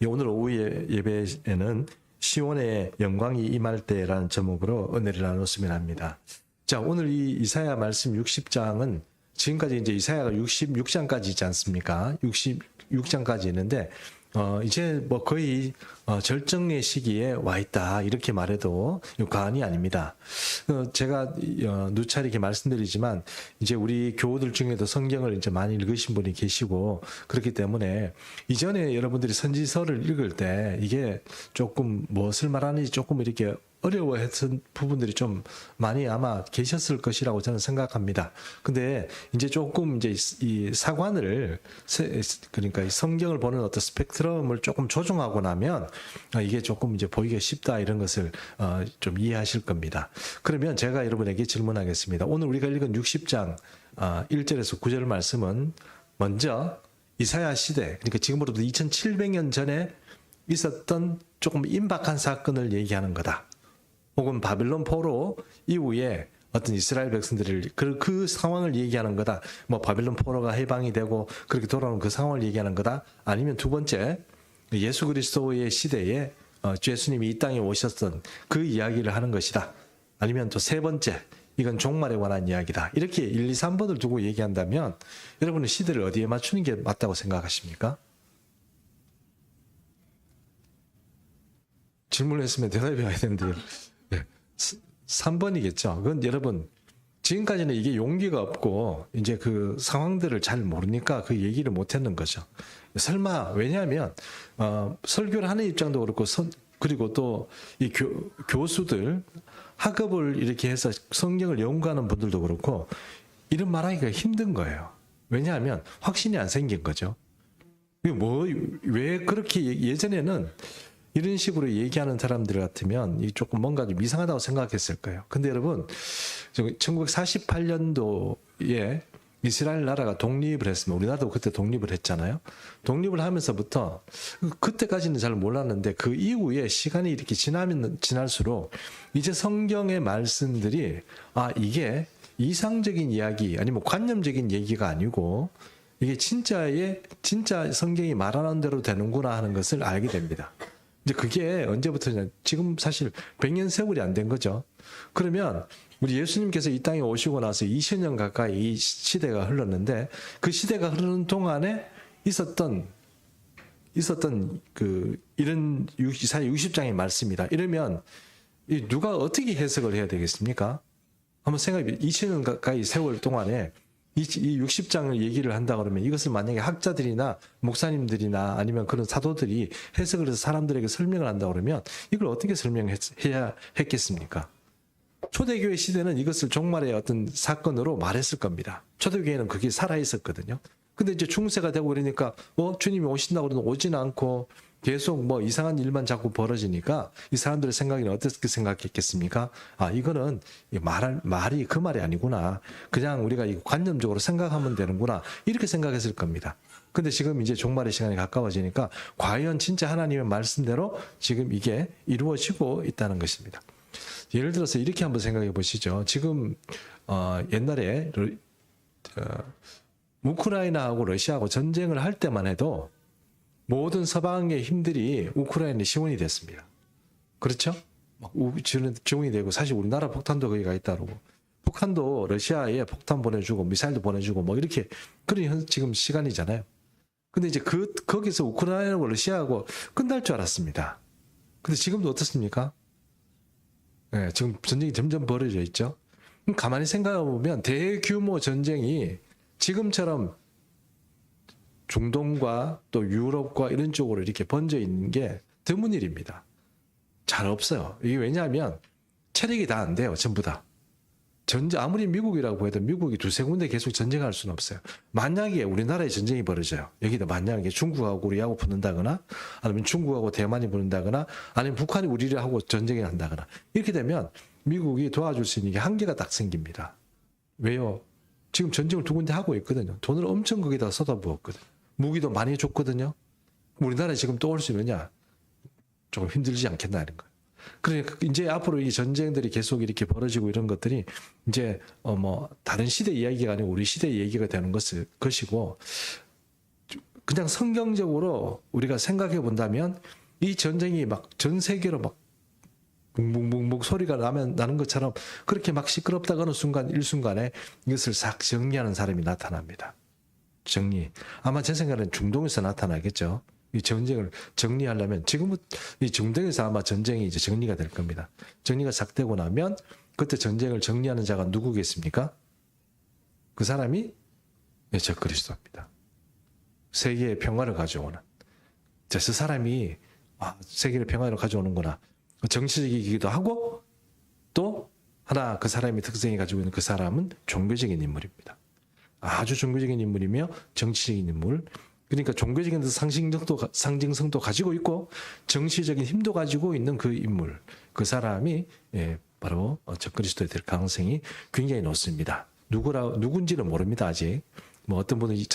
오늘 오후 예배에는 시온의 영광이 임할 때라는 제목으로 은혜를 나눴으면 합니다. 자, 오늘 이 이사야 말씀 60장은 지금까지 이제 이사야가 66장까지 있지 않습니까? 66장까지 있는데 이제 뭐 거의 절정의 시기에 와 있다 이렇게 말해도 과언이 아닙니다. 제가 누차 이렇게 말씀드리지만 이제 우리 교우들 중에도 성경을 이제 많이 읽으신 분이 계시고 그렇기 때문에 이전에 여러분들이 선지서를 읽을 때 이게 조금 무엇을 말하는지 조금 이렇게 어려워했던 부분들이 좀 많이 아마 계셨을 것이라고 저는 생각합니다. 근데 이제 조금 이제 이 사관을 그러니까 이 성경을 보는 어떤 스펙트럼을 조금 조정하고 나면 이게 조금 이제 보기가 쉽다 이런 것을 좀 이해하실 겁니다. 그러면 제가 여러분에게 질문하겠습니다. 오늘 우리가 읽은 60장 1절에서 9절 말씀은 먼저 이사야 시대, 그러니까 지금으로부터 2700년 전에 있었던 조금 임박한 사건을 얘기하는 거다. 혹은 바빌론 포로 이후에 어떤 이스라엘 백성들을 그 상황을 얘기하는 거다. 뭐 바빌론 포로가 해방이 되고 그렇게 돌아오는 그 상황을 얘기하는 거다. 아니면 두 번째 예수 그리스도의 시대에 예수님이 이 땅에 오셨던 그 이야기를 하는 것이다. 아니면 또 세 번째 이건 종말에 관한 이야기다. 이렇게 1, 2, 3번을 두고 얘기한다면 여러분은 시대를 어디에 맞추는 게 맞다고 생각하십니까? 질문을 했으면 대답이 와야 되는데요. 3번이겠죠. 그건 여러분 지금까지는 이게 용기가 없고 이제 그 상황들을 잘 모르니까 그 얘기를 못 했는 거죠. 설마 왜냐하면 설교를 하는 입장도 그렇고 그리고 또 이 교수들 학업을 이렇게 해서 성경을 연구하는 분들도 그렇고 이런 말하기가 힘든 거예요. 왜냐하면 확신이 안 생긴 거죠. 왜 그렇게 예전에는 이런 식으로 얘기하는 사람들 같으면 조금 뭔가 좀 이상하다고 생각했을 거예요. 근데 여러분, 1948년도에 이스라엘 나라가 독립을 했습니다. 우리나라도 그때 독립을 했잖아요. 독립을 하면서부터 그때까지는 잘 몰랐는데 그 이후에 시간이 이렇게 지나면 지날수록 이제 성경의 말씀들이 이게 이상적인 이야기 아니면 관념적인 얘기가 아니고 이게 진짜 성경이 말하는 대로 되는구나 하는 것을 알게 됩니다. 이제 그게 언제부터냐? 지금 사실 100년 세월이 안 된 거죠. 그러면 우리 예수님께서 이 땅에 오시고 나서 20년 가까이 이 시대가 흘렀는데 그 시대가 흐르는 동안에 있었던 이런 이사야 60장의 말씀이다. 이러면 누가 어떻게 해석을 해야 되겠습니까? 한번 생각해. 20년 가까이 세월 동안에 이 60장을 얘기를 한다 그러면 이것을 만약에 학자들이나 목사님들이나 아니면 그런 사도들이 해석을 해서 사람들에게 설명을 한다 그러면 이걸 어떻게 설명해야 했겠습니까? 초대교회 시대는 이것을 종말의 어떤 사건으로 말했을 겁니다. 초대교회는 그게 살아있었거든요. 근데 이제 중세가 되고 그러니까 주님이 오신다고 그러면 오지는 않고 계속 뭐 이상한 일만 자꾸 벌어지니까 이 사람들의 생각에는 어떻게 생각했겠습니까? 이거는 말이 그 말이 아니구나. 그냥 우리가 이거 관념적으로 생각하면 되는구나. 이렇게 생각했을 겁니다. 근데 지금 이제 종말의 시간이 가까워지니까 과연 진짜 하나님의 말씀대로 지금 이게 이루어지고 있다는 것입니다. 예를 들어서 이렇게 한번 생각해 보시죠. 지금 옛날에 우크라이나하고 러시아하고 전쟁을 할 때만 해도 모든 서방의 힘들이 우크라이나의 지원이 됐습니다. 그렇죠? 지원이 되고 사실 우리나라 폭탄도 거기 가 있다고. 북한도 러시아에 폭탄 보내주고 미사일도 보내주고 뭐 이렇게 그런 지금 시간이잖아요. 근데 이제 거기서 우크라이나하고 러시아하고 끝날 줄 알았습니다. 근데 지금도 어떻습니까? 네, 지금 전쟁이 점점 벌어져 있죠. 가만히 생각해 보면 대규모 전쟁이 지금처럼 중동과 또 유럽과 이런 쪽으로 이렇게 번져 있는 게 드문 일입니다. 잘 없어요. 이게 왜냐하면 체력이 다 안 돼요. 전부 다. 아무리 미국이라고 해도 미국이 두세 군데 계속 전쟁할 수는 없어요. 만약에 우리나라에 전쟁이 벌어져요. 여기다 만약에 중국하고 우리하고 붙는다거나 아니면 중국하고 대만이 붙는다거나 아니면 북한이 우리를 하고 전쟁이 난다거나 이렇게 되면 미국이 도와줄 수 있는 게 한계가 딱 생깁니다. 왜요? 지금 전쟁을 두 군데 하고 있거든요. 돈을 엄청 거기다 쏟아부었거든요. 무기도 많이 줬거든요. 우리나라에 지금 또 올 수 있느냐? 조금 힘들지 않겠나 하는 거예요. 그러니까 이제 앞으로 이 전쟁들이 계속 이렇게 벌어지고 이런 것들이 이제 다른 시대 이야기가 아니고 우리 시대 얘기가 되는 것이고 그냥 성경적으로 우리가 생각해 본다면 이 전쟁이 막 전 세계로 막 뭉뭉뭉뭉 소리가 나는 것처럼 그렇게 막 시끄럽다가 어느 순간 일순간에 이것을 싹 정리하는 사람이 나타납니다. 정리. 아마 제 생각에는 중동에서 나타나겠죠. 이 전쟁을 정리하려면 지금은 이 중동에서 아마 전쟁이 이제 정리가 될 겁니다. 정리가 싹 되고 나면 그때 전쟁을 정리하는 자가 누구겠습니까? 그 사람이 예수 그리스도입니다. 세계의 평화를 가져오는. 저 사람이 세계의 평화를 가져오는구나. 정치적이기도 하고 또 하나 그 사람의 특성이 가지고 있는 그 사람은 종교적인 인물입니다. 아주 종교적인 인물이며 정치적인 인물. 그러니까 종교적인 상징성도 가지고 있고 정치적인 힘도 가지고 있는 그 인물. 그 사람이 바로 적그리스도에 될 가능성이 굉장히 높습니다. 누군지는 모릅니다. 아직. 뭐 어떤 분은 이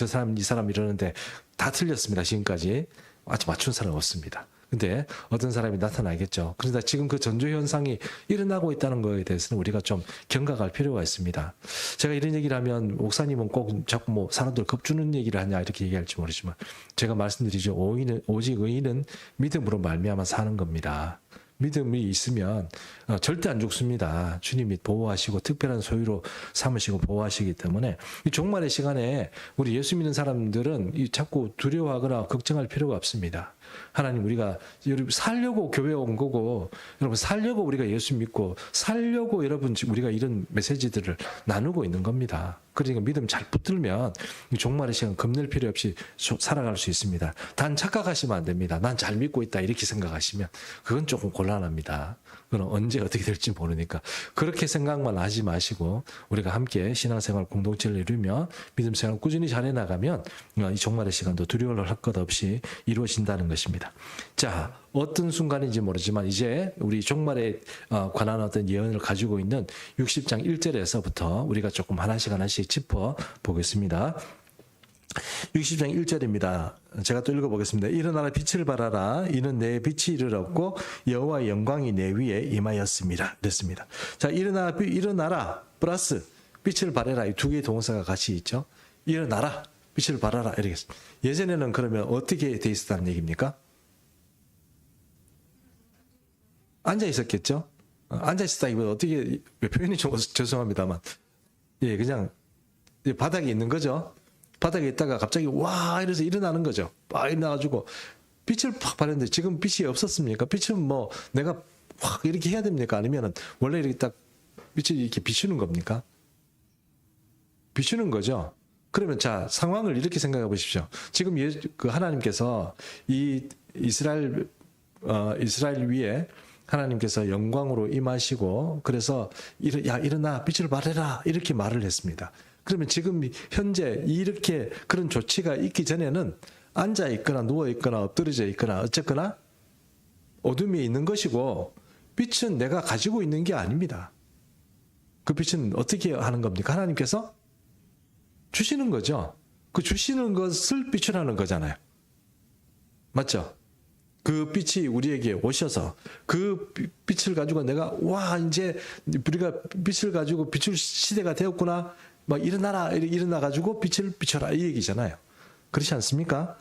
사람 이러는데 다 틀렸습니다. 지금까지 아직 맞춘 사람 없습니다. 근데 어떤 사람이 나타나겠죠. 그러다 지금 그 전조 현상이 일어나고 있다는 거에 대해서는 우리가 좀 경각할 필요가 있습니다. 제가 이런 얘기를 하면 목사님은 꼭 자꾸 뭐 사람들 겁주는 얘기를 하냐 이렇게 얘기할지 모르지만 제가 말씀드리죠. 오직 의인은 믿음으로 말미암아 사는 겁니다. 믿음이 있으면 절대 안 죽습니다. 주님이 보호하시고 특별한 소유로 삼으시고 보호하시기 때문에 이 종말의 시간에 우리 예수 믿는 사람들은 자꾸 두려워하거나 걱정할 필요가 없습니다. 하나님 우리가 살려고 교회에 온 거고 여러분 살려고 우리가 예수 믿고 살려고 여러분 우리가 이런 메시지들을 나누고 있는 겁니다. 그러니까 믿음 잘 붙들면 종말의 시간 겁낼 필요 없이 살아갈 수 있습니다. 단 착각하시면 안 됩니다. 난 잘 믿고 있다 이렇게 생각하시면 그건 조금 곤란합니다. 그건 언제 어떻게 될지 모르니까 그렇게 생각만 하지 마시고 우리가 함께 신앙생활 공동체를 이루며 믿음 생활을 꾸준히 잘해 나가면 이 종말의 시간도 두려워할 것 없이 이루어진다는 것입니다. 자, 어떤 순간인지 모르지만 이제 우리 종말에 관한 어떤 예언을 가지고 있는 60장 1절에서부터 우리가 조금 하나씩 짚어 보겠습니다. 60장 1절입니다. 제가 또 읽어보겠습니다. 일어나라 빛을 발하라. 이는 내 빛이 이르렀고 여호와의 영광이 내 위에 임하였습니다. 그랬습니다. 자, 일어나라 플러스 빛을 발해라. 이 두 개의 동사가 같이 있죠. 일어나라 빛을 발하라 이렇게. 예전에는 그러면 어떻게 돼 있었다는 얘기입니까? 앉아 있었겠죠. 앉아 있었다기보다 어떻게 표현이 좀 죄송합니다만 그냥 바닥에 있는 거죠. 바닥에 있다가 갑자기 와 이래서 일어나는 거죠. 일어나가지고 빛을 팍 발했는데 지금 빛이 없었습니까? 빛은 뭐 내가 확 이렇게 해야 됩니까? 아니면은 원래 이렇게 딱 빛이 이렇게 비추는 겁니까? 비추는 거죠. 그러면 자 상황을 이렇게 생각해 보십시오. 지금 그 하나님께서 이 이스라엘 위에 하나님께서 영광으로 임하시고 그래서 일어나 빛을 발해라 이렇게 말을 했습니다. 그러면 지금 현재 이렇게 그런 조치가 있기 전에는 앉아 있거나 누워 있거나 엎드려져 있거나 어쨌거나 어둠이 있는 것이고 빛은 내가 가지고 있는 게 아닙니다. 그 빛은 어떻게 하는 겁니까? 하나님께서 주시는 거죠. 그 주시는 것을 비추라는 거잖아요. 맞죠? 그 빛이 우리에게 오셔서 그 빛을 가지고 내가 이제 우리가 빛을 가지고 비출 시대가 되었구나. 막 일어나 가지고 빛을 비춰라 이 얘기잖아요. 그렇지 않습니까?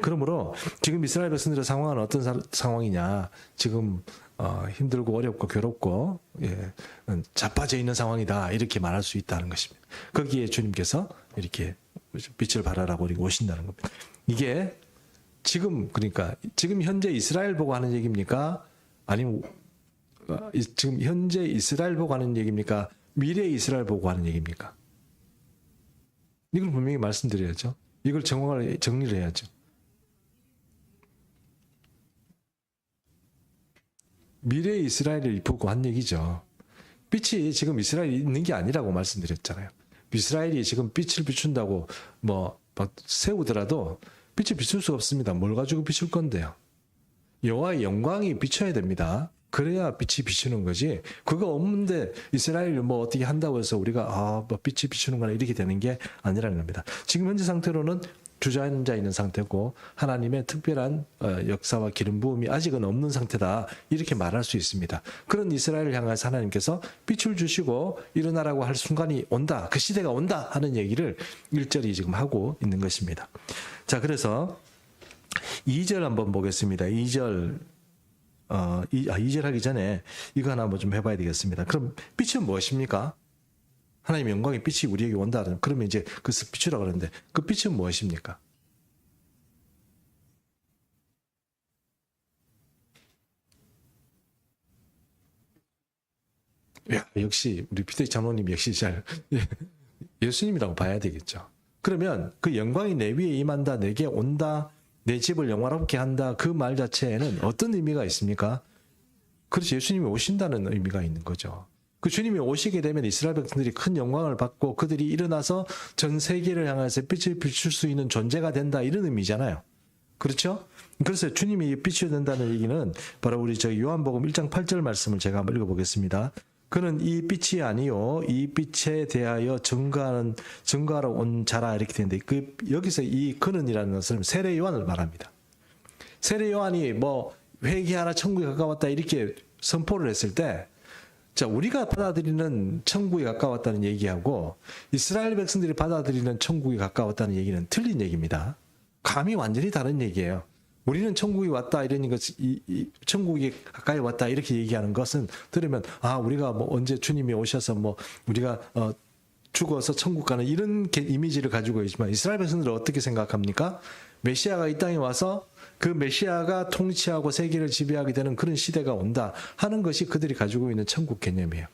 그러므로 지금 이스라엘 백성들의 상황은 어떤 상황이냐? 지금 힘들고 어렵고 괴롭고 자빠져 있는 상황이다 이렇게 말할 수 있다는 것입니다. 거기에 주님께서 이렇게 빛을 발하라고 오신다는 겁니다. 이게 그러니까 지금 현재 이스라엘 보고 하는 얘기입니까? 아니면 지금 현재 이스라엘 보고 하는 얘기입니까? 미래 이스라엘 보고 하는 얘기입니까? 이걸 분명히 말씀드려야죠. 이걸 정리를 해야죠. 미래 이스라엘을 보고 한 얘기죠. 빛이 지금 이스라엘이 있는 게 아니라고 말씀드렸잖아요. 이스라엘이 지금 빛을 비춘다고 막 세우더라도 빛을 비출 수 없습니다. 뭘 가지고 비출 건데요. 여호와의 영광이 비춰야 됩니다. 그래야 빛이 비추는 거지. 그거 없는데 이스라엘이 뭐 어떻게 한다고 해서 우리가 빛이 비추는 거나 이렇게 되는 게 아니라는 겁니다. 지금 현재 상태로는 주저앉아 있는 상태고 하나님의 특별한 역사와 기름 부음이 아직은 없는 상태다. 이렇게 말할 수 있습니다. 그런 이스라엘을 향해서 하나님께서 빛을 주시고 일어나라고 할 순간이 온다. 그 시대가 온다 하는 얘기를 1절이 지금 하고 있는 것입니다. 자, 그래서 2절 한번 보겠습니다. 2절 2절 하기 전에 이거 하나 한번 좀 해봐야 되겠습니다. 그럼 빛은 무엇입니까? 하나님의 영광의 빛이 우리에게 온다. 그러면 이제 그 빛이라고 그러는데 그 빛은 무엇입니까? 야, 역시 우리 피터 장로님 역시 잘 예수님이라고 봐야 되겠죠. 그러면 그 영광이 내 위에 임한다, 내게 온다, 내 집을 영화롭게 한다, 그 말 자체에는 어떤 의미가 있습니까? 그렇지, 예수님이 오신다는 의미가 있는 거죠. 그 주님이 오시게 되면 이스라엘 백성들이 큰 영광을 받고 그들이 일어나서 전 세계를 향해서 빛을 비출 수 있는 존재가 된다, 이런 의미잖아요. 그렇죠? 그래서 주님이 빛이 된다는 얘기는 바로 우리 요한복음 1장 8절 말씀을 제가 한번 읽어보겠습니다. 그는 이 빛이 아니요 이 빛에 대하여 증거하러 온 자라, 이렇게 되는데 여기서 이 그는이라는 것은 세례 요한을 말합니다. 세례 요한이 뭐 회개하라 천국에 가까웠다 이렇게 선포를 했을 때, 자, 우리가 받아들이는 천국에 가까웠다는 얘기하고 이스라엘 백성들이 받아들이는 천국에 가까웠다는 얘기는 틀린 얘기입니다. 감이 완전히 다른 얘기예요. 우리는 천국이 왔다 이러는 것, 천국이 가까이 왔다 이렇게 얘기하는 것은 들으면 우리가 뭐 언제 주님이 오셔서 뭐 우리가 죽어서 천국 가는 이런 이미지를 가지고 있지만, 이스라엘 백성들은 어떻게 생각합니까? 메시아가 이 땅에 와서 그 메시아가 통치하고 세계를 지배하게 되는 그런 시대가 온다 하는 것이 그들이 가지고 있는 천국 개념이에요.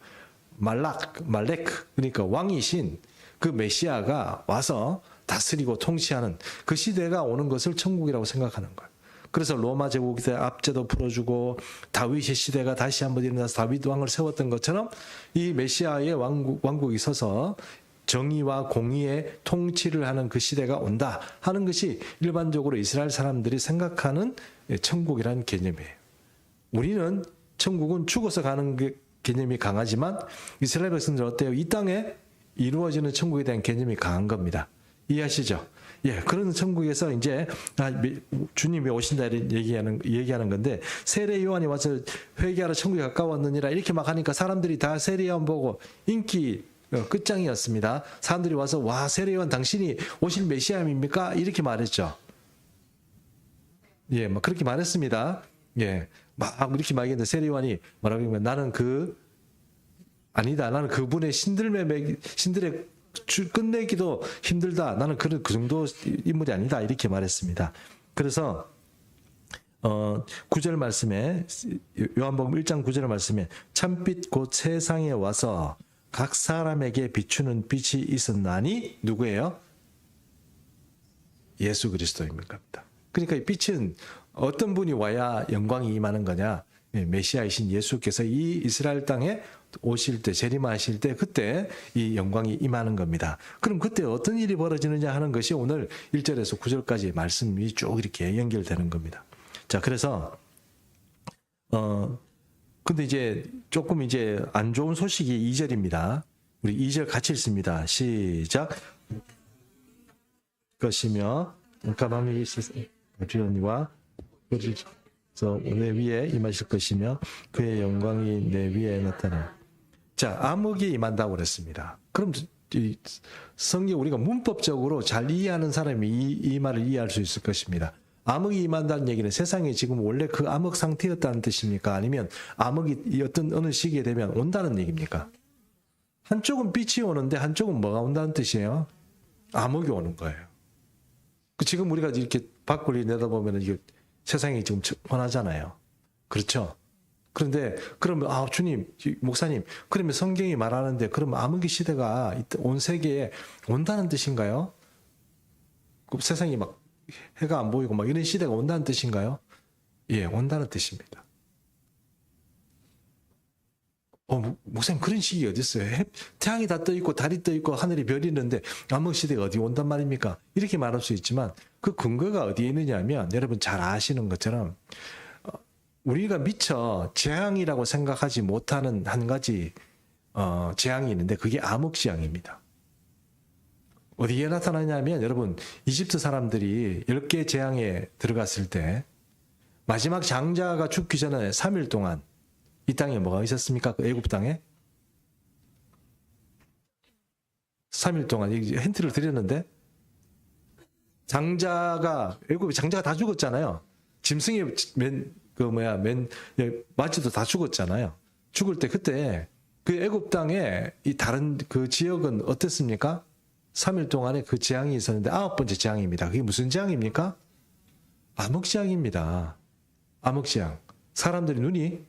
말렉, 그러니까 왕이신 그 메시아가 와서 다스리고 통치하는 그 시대가 오는 것을 천국이라고 생각하는 거예요. 그래서 로마 제국 때 압제도 풀어주고 다윗의 시대가 다시 한번 일어나서 다윗 왕을 세웠던 것처럼 이 메시아의 왕국이 서서 정의와 공의의 통치를 하는 그 시대가 온다 하는 것이 일반적으로 이스라엘 사람들이 생각하는 천국이라는 개념이에요. 우리는 천국은 죽어서 가는 개념이 강하지만 이스라엘 백성들은 어때요? 이 땅에 이루어지는 천국에 대한 개념이 강한 겁니다. 이해하시죠? 예, 그런 천국에서 이제 주님이 오신다 얘기하는 건데, 세례 요한이 와서 회개하라 천국에 가까웠느니라 이렇게 막 하니까 사람들이 다 세례 요한 보고 인기 끝장이었습니다. 사람들이 와서 와, 세례 요한 당신이 오실 메시아입니까? 이렇게 말했죠. 예, 막 그렇게 말했습니다. 예, 막 이렇게 말했는데 세례 요한이 뭐라고 하면 나는 아니다. 나는 그분의 신들의 끝내기도 힘들다. 나는 그 정도 인물이 아니다. 이렇게 말했습니다. 그래서 9절 말씀에, 요한복음 1장 9절 말씀에 참빛 곧 세상에 와서 각 사람에게 비추는 빛이 있었나니 누구예요? 예수 그리스도입니다. 그러니까 이 빛은 어떤 분이 와야 영광이 임하는 거냐? 메시아이신 예수께서 이 이스라엘 땅에 오실 때, 재림하실 때 그때 이 영광이 임하는 겁니다. 그럼 그때 어떤 일이 벌어지느냐 하는 것이 오늘 1절에서 9절까지 말씀이 쭉 이렇게 연결되는 겁니다. 자, 그래서 근데 이제 조금 이제 안 좋은 소식이 2절입니다. 우리 2절 같이 읽습니다. 시작. 것이며 가방이 있으니와 그래서 내 위에 임하실 것이며 그의 영광이 내 위에 나타나. 자, 암흑이 임한다고 그랬습니다. 그럼 이 성경 우리가 문법적으로 잘 이해하는 사람이 이 말을 이해할 수 있을 것입니다. 암흑이 임한다는 얘기는 세상에 지금 원래 그 암흑 상태였다는 뜻입니까? 아니면 암흑이 어느 시기에 되면 온다는 얘기입니까? 한쪽은 빛이 오는데 한쪽은 뭐가 온다는 뜻이에요? 암흑이 오는 거예요. 지금 우리가 이렇게 밖을 내다보면 이게 세상이 지금 훤하잖아요. 그렇죠? 그런데 그러면 주님, 목사님, 그러면 성경이 말하는데 그럼 암흑의 시대가 온 세계에 온다는 뜻인가요? 그 세상이 막 해가 안 보이고 막 이런 시대가 온다는 뜻인가요? 예, 온다는 뜻입니다. 목사님, 그런 시기 어디 있어요? 태양이 다 떠 있고 달이 떠 있고 하늘에 별이 있는데 암흑 시대가 어디 온단 말입니까? 이렇게 말할 수 있지만 그 근거가 어디에 있느냐면 여러분 잘 아시는 것처럼 우리가 미처 재앙이라고 생각하지 못하는 한 가지 재앙이 있는데 그게 암흑 재앙입니다. 어디에 나타나냐면 여러분 이집트 사람들이 10개 재앙에 들어갔을 때 마지막 장자가 죽기 전에 3일 동안 이 땅에 뭐가 있었습니까? 그 애굽 땅에 3일 동안 힌트를 드렸는데 애굽 장자가 다 죽었잖아요. 짐승의 마지도 다 죽었잖아요. 죽을 때 그때 그 애굽 땅에 이 다른 그 지역은 어땠습니까? 3일 동안에 그 재앙이 있었는데 9번째 재앙입니다. 그게 무슨 재앙입니까? 암흑재앙입니다. 암흑재앙. 사람들이 눈이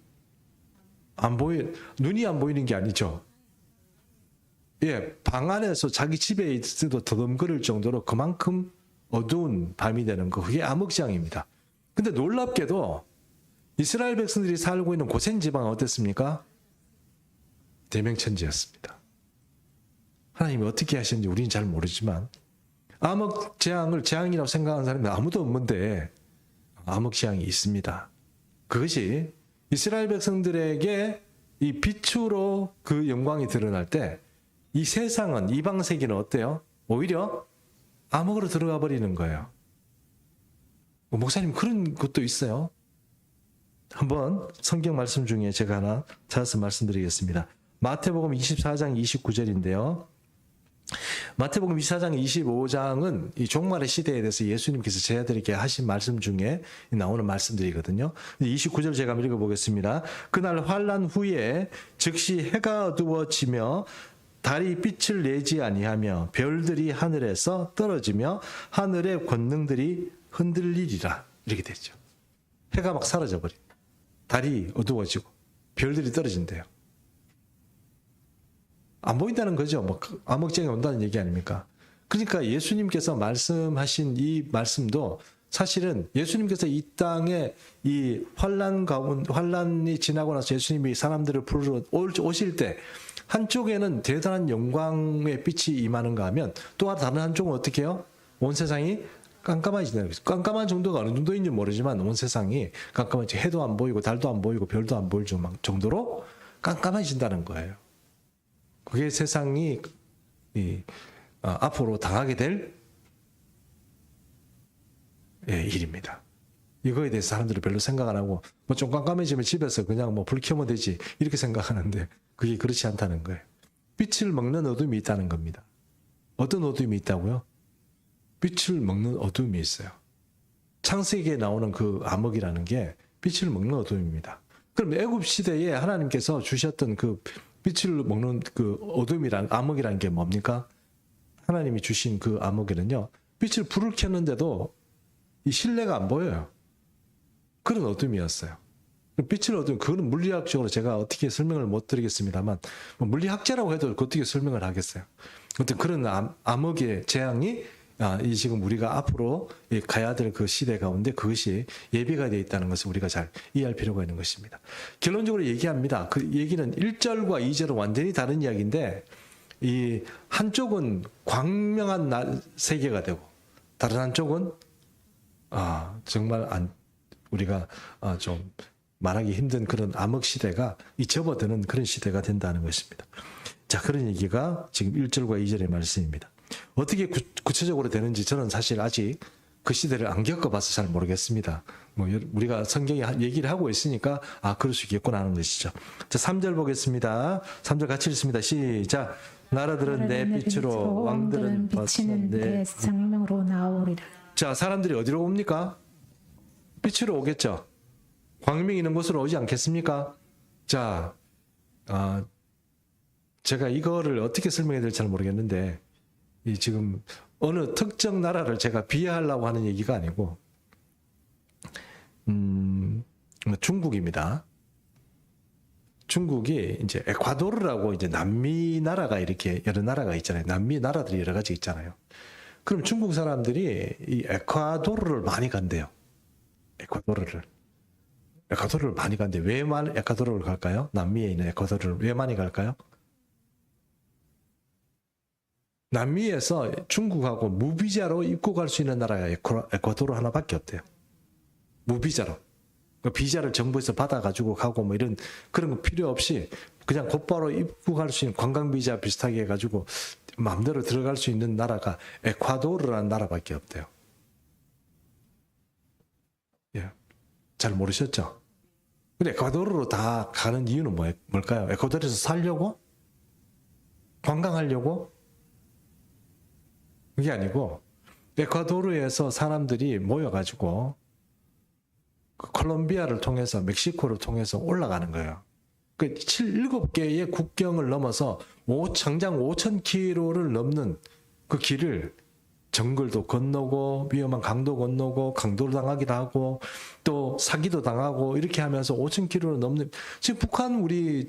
안 보이는 게 아니죠. 예, 방 안에서 자기 집에 있어도 더듬거릴 정도로 그만큼 어두운 밤이 되는 거, 그게 암흑재앙입니다. 근데 놀랍게도 이스라엘 백성들이 살고 있는 고센 지방은 어땠습니까? 대명천지였습니다. 하나님이 어떻게 하시는지 우리는 잘 모르지만 암흑재앙을 재앙이라고 생각하는 사람이 아무도 없는데 암흑재앙이 있습니다. 그것이 이스라엘 백성들에게 이 빛으로 그 영광이 드러날 때 이 세상은, 이방 세계는 어때요? 오히려 암흑으로 들어가 버리는 거예요. 목사님 그런 것도 있어요. 한번 성경 말씀 중에 제가 하나 찾아서 말씀드리겠습니다. 마태복음 24장 29절인데요. 마태복음 24장 25장은 이 종말의 시대에 대해서 예수님께서 제자들에게 하신 말씀 중에 나오는 말씀들이거든요. 29절 제가 한번 읽어보겠습니다. 그날 환난 후에 즉시 해가 어두워지며 달이 빛을 내지 아니하며 별들이 하늘에서 떨어지며 하늘의 권능들이 흔들리리라. 이렇게 되죠. 해가 막 사라져버려. 달이 어두워지고 별들이 떨어진대요. 안 보인다는 거죠. 뭐 암흑재앙이 온다는 얘기 아닙니까? 그러니까 예수님께서 말씀하신 이 말씀도 사실은 예수님께서 이 땅에 이 환란이 지나고 나서 예수님이 사람들을 부르러 오실 때 한쪽에는 대단한 영광의 빛이 임하는가 하면 또 다른 한쪽은 어떻게 해요? 온 세상이 깜깜해진다는 거죠. 깜깜한 정도가 어느 정도인지 모르지만 온 세상이 깜깜해지, 해도 안 보이고 달도 안 보이고 별도 안 보일 정도로 깜깜해진다는 거예요. 그게 세상이 앞으로 당하게 될 일입니다. 이거에 대해서 사람들이 별로 생각 안 하고 뭐 좀 깜깜해지면 집에서 그냥 뭐 불 켜면 되지 이렇게 생각하는데 그게 그렇지 않다는 거예요. 빛을 먹는 어둠이 있다는 겁니다. 어떤 어둠이 있다고요? 빛을 먹는 어둠이 있어요. 창세기에 나오는 그 암흑이라는 게 빛을 먹는 어둠입니다. 그럼 애굽 시대에 하나님께서 주셨던 그 빛을 먹는 그 암흑이라는 게 뭡니까? 하나님이 주신 그 암흑에는요, 불을 켰는데도 이 실내가 안 보여요. 그런 어둠이었어요. 그거는 물리학적으로 제가 어떻게 설명을 못 드리겠습니다만, 물리학자라고 해도 어떻게 설명을 하겠어요. 어떤 그런 암흑의 재앙이 이 지금 우리가 앞으로 가야 될 그 시대 가운데 그것이 예비가 되어 있다는 것을 우리가 잘 이해할 필요가 있는 것입니다. 결론적으로 얘기합니다. 그 얘기는 1절과 2절은 완전히 다른 이야기인데 이 한쪽은 광명한 세계가 되고 다른 한쪽은 정말 우리가 좀 말하기 힘든 그런 암흑 시대가 접어드는 그런 시대가 된다는 것입니다. 자, 그런 얘기가 지금 1절과 2절의 말씀입니다. 어떻게 구체적으로 되는지 저는 사실 아직 그 시대를 안 겪어봐서 잘 모르겠습니다. 우리가 성경에 얘기를 하고 있으니까 그럴 수 있겠구나 하는 것이죠. 자, 3절 보겠습니다. 3절 같이 읽습니다. 시작. 나라들은 내 빛으로, 왕들은 비치는 내 장명으로 나오리라. 자, 사람들이 어디로 옵니까? 빛으로 오겠죠. 광명이 있는 곳으로 오지 않겠습니까? 자, 제가 이거를 어떻게 설명해야 될지 잘 모르겠는데 지금 어느 특정 나라를 제가 비하하려고 하는 얘기가 아니고 중국입니다. 중국이 이제 에콰도르라고 이제 남미 나라가 이렇게 여러 나라가 있잖아요. 남미 나라들이 여러 가지 있잖아요. 그럼 중국 사람들이 이 에콰도르를 많이 간대요. 에콰도르를 많이 간대. 왜 에콰도르를 갈까요? 남미에 있는 에콰도르를 왜 많이 갈까요? 남미에서 중국하고 무비자로 입국할 수 있는 나라가 에콰도르 하나밖에 없대요. 무비자로. 비자를 정부에서 받아가지고 가고 뭐 그런 거 필요 없이 그냥 곧바로 입국할 수 있는 관광비자 비슷하게 해가지고 마음대로 들어갈 수 있는 나라가 에콰도르라는 나라밖에 없대요. 예, 잘 모르셨죠? 근데 에콰도르로 다 가는 이유는 뭘까요? 에콰도르에서 살려고? 관광하려고? 그게 아니고 에콰도르에서 사람들이 모여가지고 그 콜롬비아를 통해서 멕시코를 통해서 올라가는 거예요. 그 7개의 국경을 넘어서 장장 5,000km를 넘는 그 길을 정글도 건너고 위험한 강도 건너고 강도를 당하기도 하고 또 사기도 당하고 이렇게 하면서 5,000km를 넘는 지금 북한 우리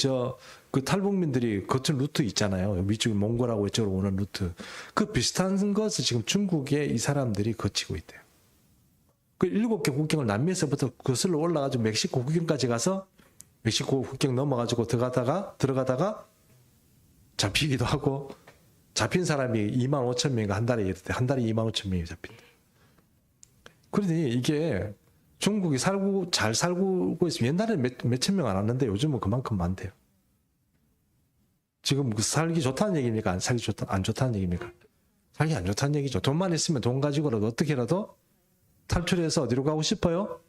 그 탈북민들이 거친 루트 있잖아요. 위쪽 몽골하고 이쪽으로 오는 루트. 그 비슷한 것을 지금 중국에 이 사람들이 거치고 있대요. 그 7개 국경을 남미에서부터 거슬러 올라가지고 멕시코 국경까지 가서 멕시코 국경 넘어가지고 들어가다가 잡히기도 하고 잡힌 사람이 25,000명인가 한 달에 25,000명이 잡힌다. 그러니 이게 중국이 잘 살고 있으면 옛날에는 몇천 명 안 왔는데 요즘은 그만큼 많대요. 지금 살기 좋다는 얘기입니까? 안 좋다는 얘기입니까? 살기 안 좋다는 얘기죠. 돈만 있으면 돈 가지고라도 어떻게라도 탈출해서 어디로 가고 싶어요?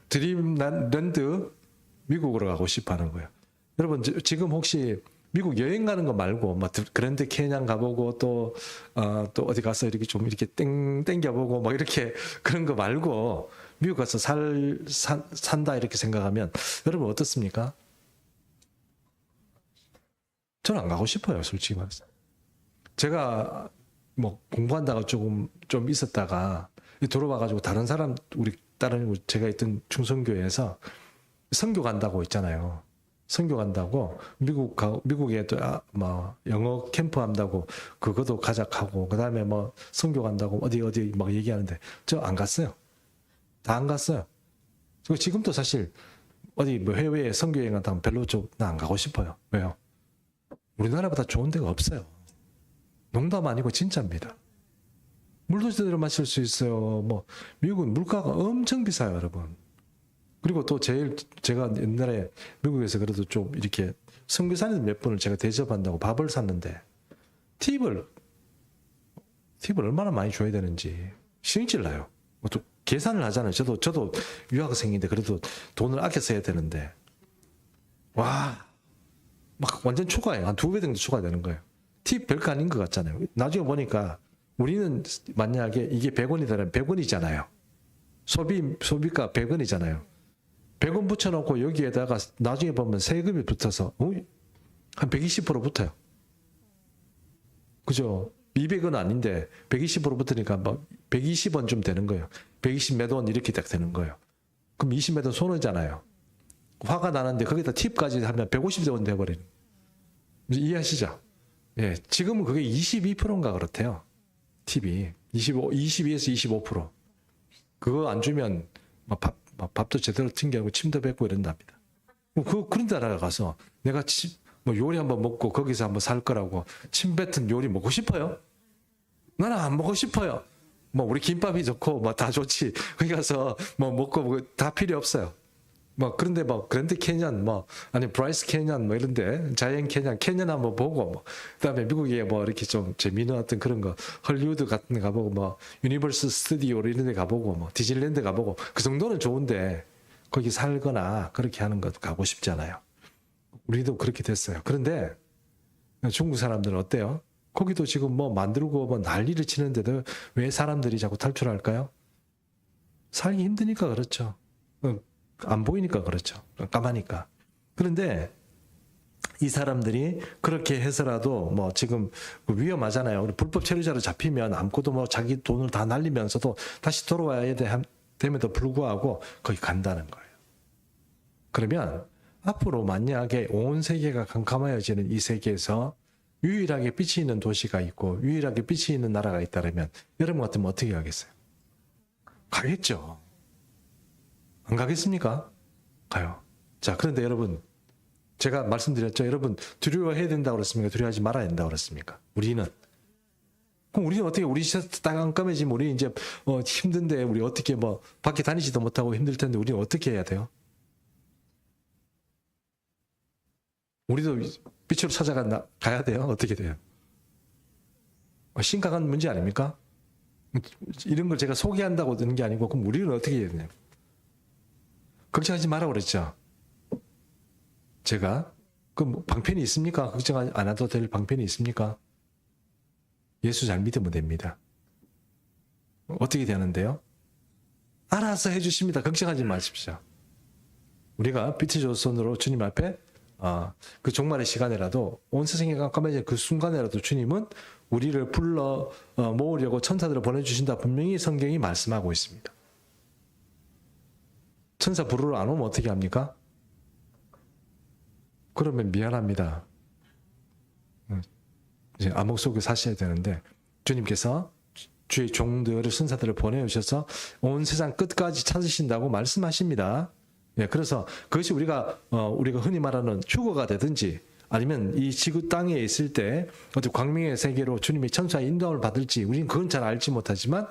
드림랜드 미국으로 가고 싶어 하는 거예요. 여러분 지금 혹시 미국 여행 가는 거 말고 뭐 그랜드 캐년 가보고 또 어디 가서 이렇게 좀 이렇게 땡겨보고 뭐 이렇게 그런 거 말고 미국 가서 산다 이렇게 생각하면 여러분 어떻습니까? 저는 안 가고 싶어요, 솔직히 말해서. 제가 뭐 공부한다가 좀 있었다가 들어와가지고 다른 사람 다른 제가 있던 충성교회에서 선교 간다고 있잖아요. 선교 간다고 미국에 또 뭐 영어 캠프 한다고 그것도 가작하고 그다음에 뭐 선교 간다고 어디 막 얘기하는데 저 안 갔어요. 다 안 갔어요. 지금도 사실 어디 뭐 해외에 선교 여행 간다면 별로 나 안 가고 싶어요. 왜요? 우리나라보다 좋은 데가 없어요. 농담 아니고 진짜입니다. 물도 제대로 마실 수 있어요. 뭐 미국은 물가가 엄청 비싸요, 여러분. 그리고 또 제가 옛날에 미국에서 그래도 좀 이렇게 선교사님들 몇 분을 제가 대접한다고 밥을 샀는데 팁을 얼마나 많이 줘야 되는지 신경질 나요. 또 계산을 하잖아요. 저도 유학생인데 그래도 돈을 아껴 써야 되는데 와 막 완전 초과해요. 한 2배 정도 초과되는 거예요. 팁 별거 아닌 것 같잖아요. 나중에 보니까 우리는 만약에 이게 100원이더라면 100원이잖아요. 소비가 100원이잖아요. 100원 붙여놓고 여기에다가 나중에 보면 세금이 붙어서 한 120% 붙어요. 그죠? 200원 아닌데 120% 붙으니까 막 120원 좀 되는 거예요. 120 몇 원 이렇게 딱 되는 거예요. 그럼 20 몇 원 손해잖아요. 화가 나는데 거기다 팁까지 하면 150원 돼버리는. 이해하시죠? 예, 지금은 그게 22%인가 그렇대요. 팁이 22에서 25%. 그거 안 주면 밥도 제대로 튕겨고 침도 뱉고 이런답니다. 그런 데 나가서 내가 뭐 요리 한번 먹고 거기서 한번 살 거라고 침 뱉은 요리 먹고 싶어요? 나는 안 먹고 싶어요. 뭐 우리 김밥이 좋고 뭐 다 좋지. 거기 가서 뭐 먹고 다 필요 없어요. 뭐 그런데 뭐 그랜드 캐년 아니 브라이스 캐년 뭐 이런데 자이언트 캐년 한번 보고 뭐 그다음에 미국에 뭐 이렇게 좀 재미있는 어떤 그런 거 헐리우드 같은 데 가보고 뭐 유니버설 스튜디오 이런 데 가보고 뭐 디즈니랜드 가보고 그 정도는 좋은데 거기 살거나 그렇게 하는 것도 가고 싶잖아요. 우리도 그렇게 됐어요. 그런데 중국 사람들은 어때요? 거기도 지금 뭐 만들고 뭐 난리를 치는데도 왜 사람들이 자꾸 탈출할까요? 살기 힘드니까 그렇죠. 안 보이니까 그렇죠. 까마니까. 그런데 이 사람들이 그렇게 해서라도 뭐 지금 위험하잖아요. 불법 체류자로 잡히면 아무것도 뭐 자기 돈을 다 날리면서도 다시 돌아와야 됨에도 불구하고 거기 간다는 거예요. 그러면 앞으로 만약에 온 세계가 캄캄해지는 이 세계에서 유일하게 빛이 있는 도시가 있고 유일하게 빛이 있는 나라가 있다면 여러분 같으면 어떻게 하겠어요? 가겠죠. 안 가겠습니까? 가요. 자, 그런데 여러분, 제가 말씀드렸죠. 여러분, 두려워해야 된다고 그랬습니까? 두려워하지 말아야 된다고 그랬습니까? 우리는. 그럼 우리는 어떻게, 우리 깜깜해지면 우리 이제 힘든데, 우리 어떻게 뭐, 밖에 다니지도 못하고 힘들 텐데, 우리는 어떻게 해야 돼요? 우리도 빛으로 가야 돼요? 어떻게 돼요? 심각한 문제 아닙니까? 이런 걸 제가 소개한다고 되는 게 아니고 그럼 우리는 어떻게 해야 되냐? 걱정하지 말라고 그랬죠. 제가 그 방편이 있습니까? 걱정 안 해도 될 방편이 있습니까? 예수 잘 믿으면 됩니다. 어떻게 되는데요? 알아서 해주십니다. 걱정하지 마십시오. 우리가 빛의 조선으로 주님 앞에 그 종말의 시간에라도 온 세상에 깜깜해진 그 순간에라도 주님은 우리를 불러 모으려고 천사들을 보내주신다. 분명히 성경이 말씀하고 있습니다. 천사 부르러 안 오면 어떻게 합니까? 그러면 미안합니다. 이제 암흑 속에 사셔야 되는데 주님께서 주의 종들을 천사들을 보내주셔서 온 세상 끝까지 찾으신다고 말씀하십니다. 예, 그래서 그것이 우리가 흔히 말하는 휴거가 되든지 아니면 이 지구 땅에 있을 때 어떤 광명의 세계로 주님의 천사의 인도함을 받을지 우리는 그건 잘 알지 못하지만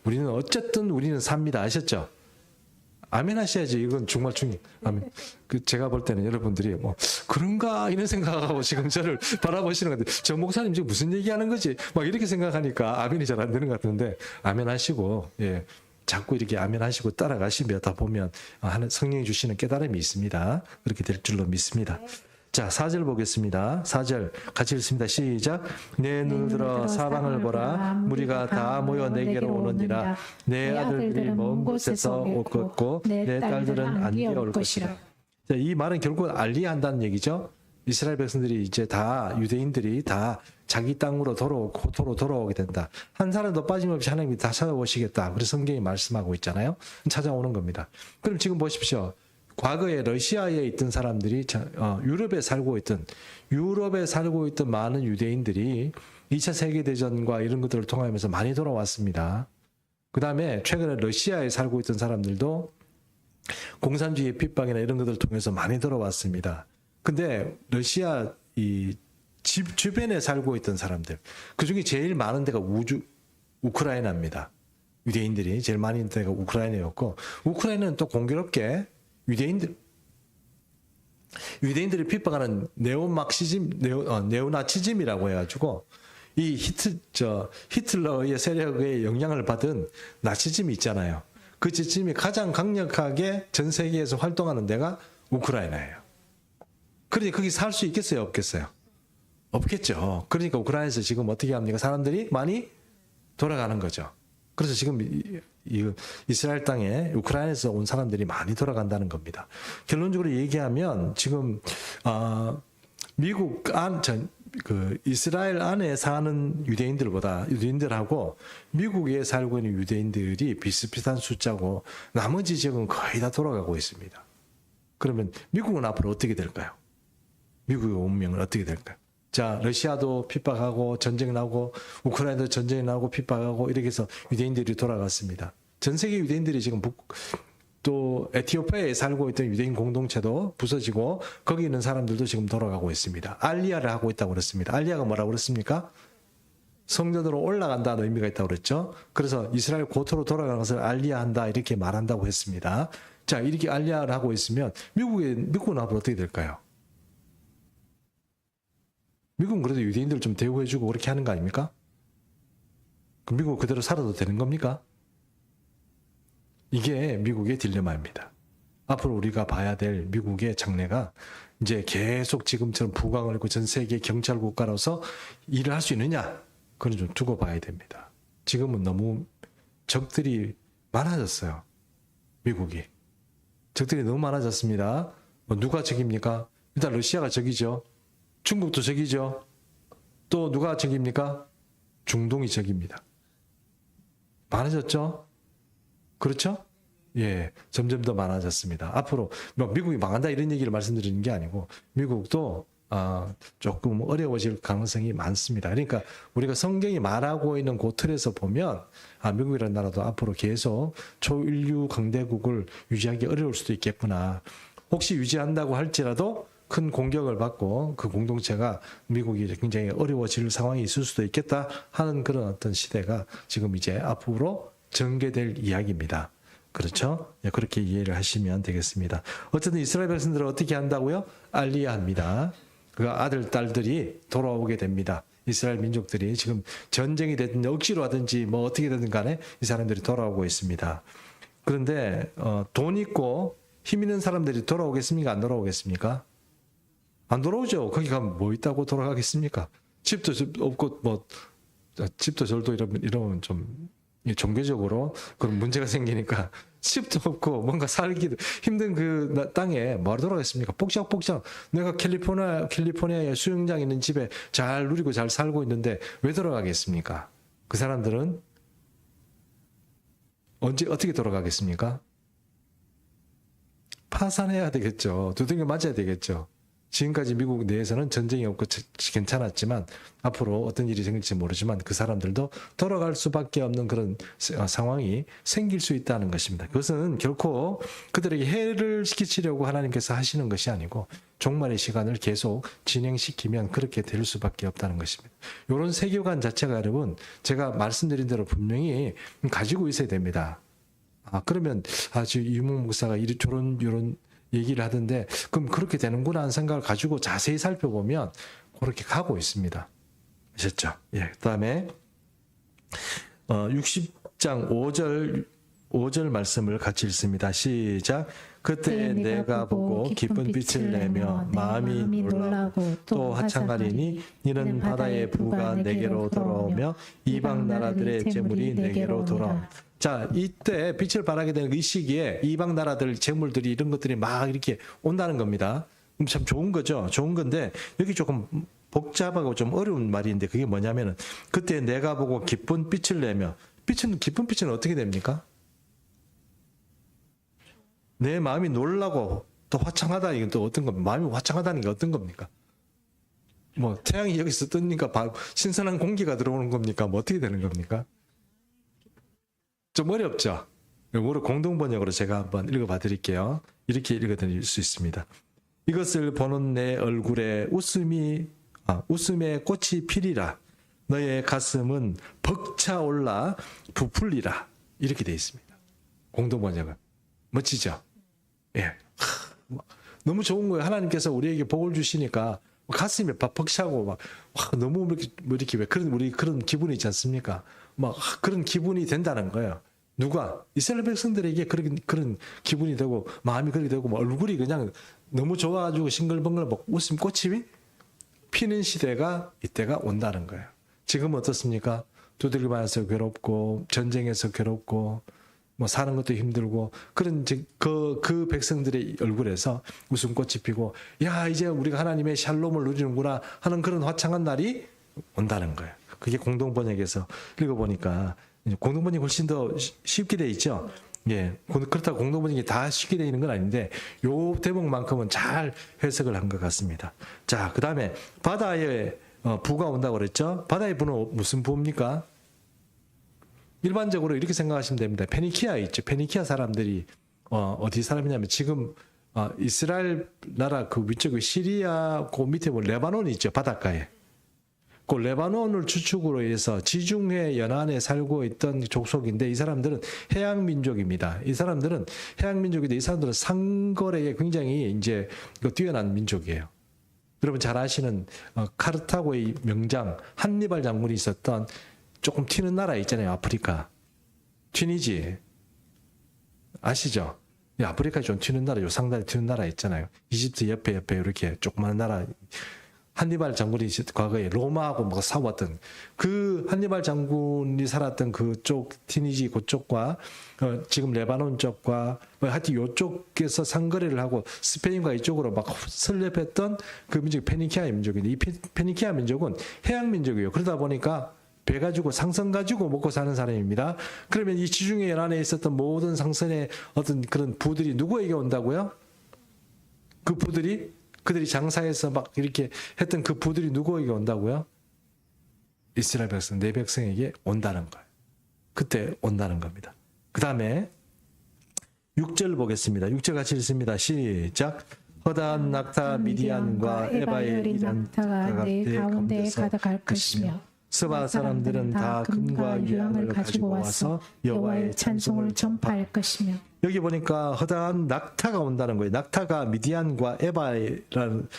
우리는 어쨌든 우리는 삽니다. 아셨죠? 아멘 하셔야지. 이건 정말 중요해요. 아멘. 제가 볼 때는 여러분들이 그런가 이런 생각하고 지금 저를 바라보시는 건데 저 목사님 지금 무슨 얘기하는 거지? 막 이렇게 생각하니까 아멘이 잘 안 되는 것 같은데 아멘 하시고 예. 자꾸 이렇게 아멘 하시고 따라가시면 다 보면 성령이 주시는 깨달음이 있습니다. 그렇게 될 줄로 믿습니다. 자, 4절 보겠습니다. 4절 같이 읽습니다. 시작. 내 눈을 들어 사방을 보라. 무리가 다 모여 내게로 오느니라. 내 아들들이 먼 곳에서 올 것고 내 딸들은 안기에 올 것이라. 자, 이 말은 결국 알리한다는 얘기죠. 이스라엘 백성들이 이제 다 유대인들이 다 자기 땅으로 돌아오게 된다. 한 사람도 빠짐없이 하나님이 다 찾아오시겠다. 그래서 성경이 말씀하고 있잖아요. 찾아오는 겁니다. 그럼 지금 보십시오. 과거에 러시아에 있던 사람들이 유럽에 살고 있던 많은 유대인들이 2차 세계대전과 이런 것들을 통하면서 많이 돌아왔습니다. 그 다음에 최근에 러시아에 살고 있던 사람들도 공산주의의 핍박이나 이런 것들을 통해서 많이 돌아왔습니다. 근데 러시아 집 주변에 살고 있던 사람들, 그 중에 제일 많은 데가 우크라이나입니다. 유대인들이 제일 많이 있는 데가 우크라이나였고, 우크라이나는 또 공교롭게 유대인들이 핍박하는 네오나치즘이라고 해가지고 이 히틀러의 세력의 영향을 받은 나치즘이 있잖아요. 그 지침이 가장 강력하게 전 세계에서 활동하는 데가 우크라이나예요. 그러니까 거기 살 수 있겠어요? 없겠어요? 없겠죠. 그러니까 우크라이나에서 지금 어떻게 합니까? 사람들이 많이 돌아가는 거죠. 그래서 지금 이스라엘 땅에 우크라이나에서 온 사람들이 많이 돌아간다는 겁니다. 결론적으로 얘기하면 지금 미국 이스라엘 안에 사는 유대인들하고 미국에 살고 있는 유대인들이 비슷비슷한 숫자고 나머지 지역은 거의 다 돌아가고 있습니다. 그러면 미국은 앞으로 어떻게 될까요? 미국의 운명은 어떻게 될까요? 자, 러시아도 핍박하고 전쟁 나고 우크라이나도 전쟁이 나고 핍박하고 이렇게 해서 유대인들이 돌아갔습니다. 전 세계 유대인들이 지금 또 에티오피아에 살고 있던 유대인 공동체도 부서지고 거기 있는 사람들도 지금 돌아가고 있습니다. 알리아를 하고 있다고 그랬습니다. 알리아가 뭐라고 그랬습니까? 성전으로 올라간다는 의미가 있다고 그랬죠. 그래서 이스라엘 고토로 돌아가는 것을 알리아한다 이렇게 말한다고 했습니다. 자, 이렇게 알리아를 하고 있으면 미국은 앞으로 어떻게 될까요? 미국은 그래도 유대인들 좀 대우해주고 그렇게 하는 거 아닙니까? 그럼 미국 그대로 살아도 되는 겁니까? 이게 미국의 딜레마입니다. 앞으로 우리가 봐야 될 미국의 장래가 이제 계속 지금처럼 부강을 하고 전 세계 경찰 국가로서 일을 할 수 있느냐? 그건 좀 두고 봐야 됩니다. 지금은 너무 적들이 많아졌어요. 미국이. 적들이 너무 많아졌습니다. 누가 적입니까? 일단 러시아가 적이죠. 중국도 적이죠. 또 누가 적입니까? 중동이 적입니다. 많아졌죠? 그렇죠? 예, 점점 더 많아졌습니다. 앞으로 미국이 망한다 이런 얘기를 말씀드리는 게 아니고 미국도 조금 어려워질 가능성이 많습니다. 그러니까 우리가 성경이 말하고 있는 그 틀에서 보면 미국이라는 나라도 앞으로 계속 초인류 강대국을 유지하기 어려울 수도 있겠구나. 혹시 유지한다고 할지라도 큰 공격을 받고 그 공동체가 미국이 굉장히 어려워질 상황이 있을 수도 있겠다 하는 그런 어떤 시대가 지금 이제 앞으로 전개될 이야기입니다. 그렇죠? 그렇게 이해를 하시면 되겠습니다. 어쨌든 이스라엘 백성들은 어떻게 한다고요? 알리야합니다. 그 아들, 딸들이 돌아오게 됩니다. 이스라엘 민족들이 지금 전쟁이 됐든 억지로 하든지 뭐 어떻게 되든 간에 이 사람들이 돌아오고 있습니다. 그런데 돈 있고 힘 있는 사람들이 돌아오겠습니까? 안 돌아오겠습니까? 안 돌아오죠. 거기 가면 뭐 있다고 돌아가겠습니까? 집도 없고 뭐 집도 절도 이러면 좀 종교적으로 그런 문제가 생기니까 집도 없고 뭔가 살기도 힘든 그 땅에 뭐하러 돌아가겠습니까? 복작복작 내가 캘리포니아에 수영장 있는 집에 잘 누리고 잘 살고 있는데 왜 돌아가겠습니까? 그 사람들은 언제 어떻게 돌아가겠습니까? 파산해야 되겠죠. 두들겨 맞아야 되겠죠. 지금까지 미국 내에서는 전쟁이 없고 괜찮았지만 앞으로 어떤 일이 생길지 모르지만 그 사람들도 돌아갈 수밖에 없는 그런 상황이 생길 수 있다는 것입니다. 그것은 결코 그들에게 해를 끼치려고 하나님께서 하시는 것이 아니고 종말의 시간을 계속 진행시키면 그렇게 될 수밖에 없다는 것입니다. 이런 세계관 자체가 여러분 제가 말씀드린 대로 분명히 가지고 있어야 됩니다. 그러면 지금 유목 목사가 이런 얘기를 하던데 그럼 그렇게 되는구나 하는 생각을 가지고 자세히 살펴보면 그렇게 가고 있습니다. 아셨죠? 예. 그다음에 60장 5절 말씀을 같이 읽습니다. 시작. 그때 내가 보고 기쁜 빛을 내며 마음이 놀라고 또 하창하리니 이는 바다의 부가 내게로 돌아오며 이방 나라들의 재물이 내게로 돌아오며. 자, 이때 빛을 발하게 되는 이 시기에 이방 나라들 재물들이 이런 것들이 막 이렇게 온다는 겁니다. 참 좋은 거죠. 좋은 건데 여기 조금 복잡하고 좀 어려운 말인데 그게 뭐냐면은 그때 내가 보고 기쁜 빛을 내며 기쁜 빛은 어떻게 됩니까? 내 마음이 놀라고 또 화창하다 이건 또 어떤 겁니까? 마음이 화창하다는 게 어떤 겁니까? 뭐 태양이 여기서 뜨니까 신선한 공기가 들어오는 겁니까? 뭐 어떻게 되는 겁니까? 좀 어렵죠? 영어로 공동번역으로 제가 한번 읽어봐 드릴게요. 이렇게 읽어드릴 수 있습니다. 이것을 보는 내 얼굴에 웃음의 꽃이 피리라. 너의 가슴은 벅차올라 부풀리라. 이렇게 되어 있습니다. 공동번역은. 멋지죠? 예. 너무 좋은 거예요. 하나님께서 우리에게 복을 주시니까 가슴이 벅차고 막 너무 이렇게 왜 그런 기분이 있지 않습니까? 막 그런 기분이 된다는 거예요. 누가? 이스라엘 백성들에게 그런 기분이 되고 마음이 그렇게 되고 뭐 얼굴이 그냥 너무 좋아가지고 싱글벙글 웃음 꽃이 피는 시대가 이때가 온다는 거예요. 지금 어떻습니까? 두들겨 맞아서 괴롭고 전쟁에서 괴롭고 뭐 사는 것도 힘들고 그런 그 백성들의 얼굴에서 웃음꽃이 피고 야 이제 우리가 하나님의 샬롬을 누리는구나 하는 그런 화창한 날이 온다는 거예요. 그게 공동번역에서 읽어보니까 공동번역이 훨씬 더 쉽게 돼 있죠. 예, 그렇다고 공동번역이 다 쉽게 돼 있는 건 아닌데 요 대목만큼은 잘 해석을 한 것 같습니다. 자, 그 다음에 바다에 부가 온다고 그랬죠. 바다의 부는 무슨 부입니까? 일반적으로 이렇게 생각하시면 됩니다. 페니키아 있죠. 페니키아 사람들이 어디 사람이냐면 지금 이스라엘 나라 그 위쪽에 시리아 그 밑에 뭐 레바논이 있죠. 바닷가에. 그 레바논을 주축으로 해서 지중해 연안에 살고 있던 족속인데 이 사람들은 해양 민족입니다. 이 사람들은 해양 민족인데 이 사람들은 상거래에 굉장히 이제 뛰어난 민족이에요. 여러분 잘 아시는 카르타고의 명장 한니발 장군이 있었던 조금 튀는 나라 있잖아요. 아프리카. 튀니지. 아시죠? 아프리카에 좀 튀는 나라, 요 상단에 튀는 나라 있잖아요. 이집트 옆에 이렇게 조그마한 나라. 한니발 장군이 과거에 로마하고 뭐 싸웠던 그 한니발 장군이 살았던 그쪽 튀니지 그쪽과 지금 레바논 쪽과 하여튼 이쪽에서 상거래를 하고 스페인과 이쪽으로 막 설렙했던 그 민족이 페니키아 민족인데 이 페니키아 민족은 해양 민족이에요. 그러다 보니까 배 가지고 상선 가지고 먹고 사는 사람입니다. 그러면 이 지중해 연안에 있었던 모든 상선의 어떤 그런 부들이 누구에게 온다고요? 그 부들이 그들이 장사해서 막 이렇게 했던 그 부들이 누구에게 온다고요? 이스라엘 백성, 내 백성에게 온다는 거예요. 그때 온다는 겁니다. 그 다음에 6절 보겠습니다. 6절 같이 읽습니다. 시작. 허다한 낙타 미디안과 에바의 이란 낙타가 내 가운데에 가득할 것이며 스바 사람들은 다 금과 유황을 가지고 와서 여호와의 찬송을 전파할 것이며. 여기 보니까 허다한 낙타가 온다는 거예요. 낙타가 미디안과 에바라는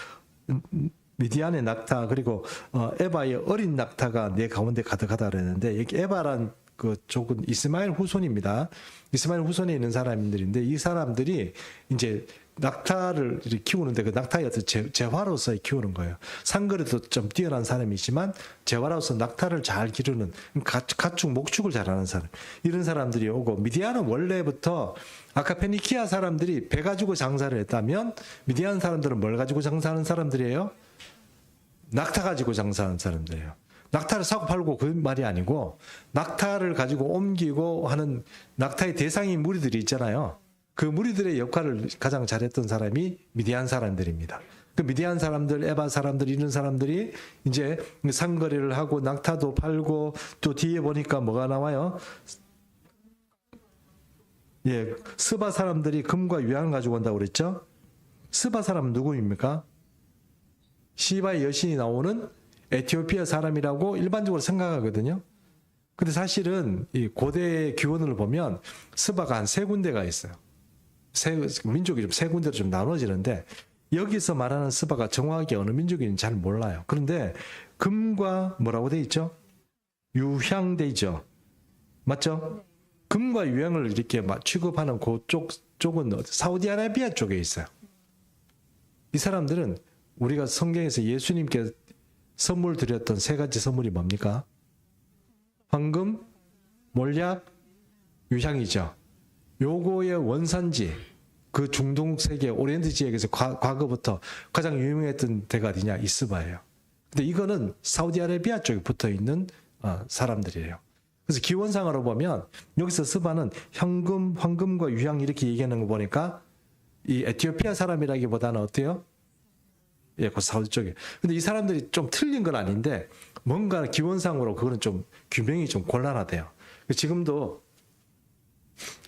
미디안의 낙타 그리고 에바의 어린 낙타가 내 가운데 가득하다 그랬는데 여기 에바란 그 쪽은 이스마엘 후손입니다. 이스마엘 후손에 있는 사람들인데 이 사람들이 이제 낙타를 키우는데 그 낙타의 어떤 재화로서 키우는 거예요. 상거래도 좀 뛰어난 사람이지만 재화로서 낙타를 잘 기르는 가축 목축을 잘하는 사람 이런 사람들이 오고 미디안은 원래부터 아까 페니키아 사람들이 배 가지고 장사를 했다면 미디안 사람들은 뭘 가지고 장사하는 사람들이에요? 낙타 가지고 장사하는 사람들이에요. 낙타를 사고 팔고 그 말이 아니고 낙타를 가지고 옮기고 하는 낙타의 대상인 무리들이 있잖아요. 그 무리들의 역할을 가장 잘했던 사람이 미디안 사람들입니다. 그 미디안 사람들, 에바 사람들 이런 사람들이 이제 상거래를 하고 낙타도 팔고 또 뒤에 보니까 뭐가 나와요? 예, 스바 사람들이 금과 유향을 가지고 온다고 그랬죠? 스바 사람은 누구입니까? 시바의 여신이 나오는 에티오피아 사람이라고 일반적으로 생각하거든요. 근데 사실은 이 고대 기원을 보면 스바가 한 3군데가 있어요. 민족이 좀 3군데로 좀 나눠지는데 여기서 말하는 스바가 정확하게 어느 민족인지 잘 몰라요. 그런데 금과 뭐라고 돼 있죠? 유향돼 있죠. 맞죠? 금과 유향을 이렇게 취급하는 쪽은 사우디아라비아 쪽에 있어요. 이 사람들은 우리가 성경에서 예수님께 선물 드렸던 3가지 선물이 뭡니까? 황금, 몰약, 유향이죠. 요거의 원산지, 그 중동 세계, 오리엔트 지역에서 과거부터 가장 유명했던 데가 어디냐? 이스바예요. 근데 이거는 사우디아라비아 쪽에 붙어 있는 사람들이에요. 그래서 기원상으로 보면 여기서 스바는 황금과 유향 이렇게 얘기하는 거 보니까 이 에티오피아 사람이라기보다는 어때요? 예, 그 사우디 쪽에. 근데 이 사람들이 좀 틀린 건 아닌데 뭔가 기원상으로 그거는 좀 규명이 좀 곤란하대요. 지금도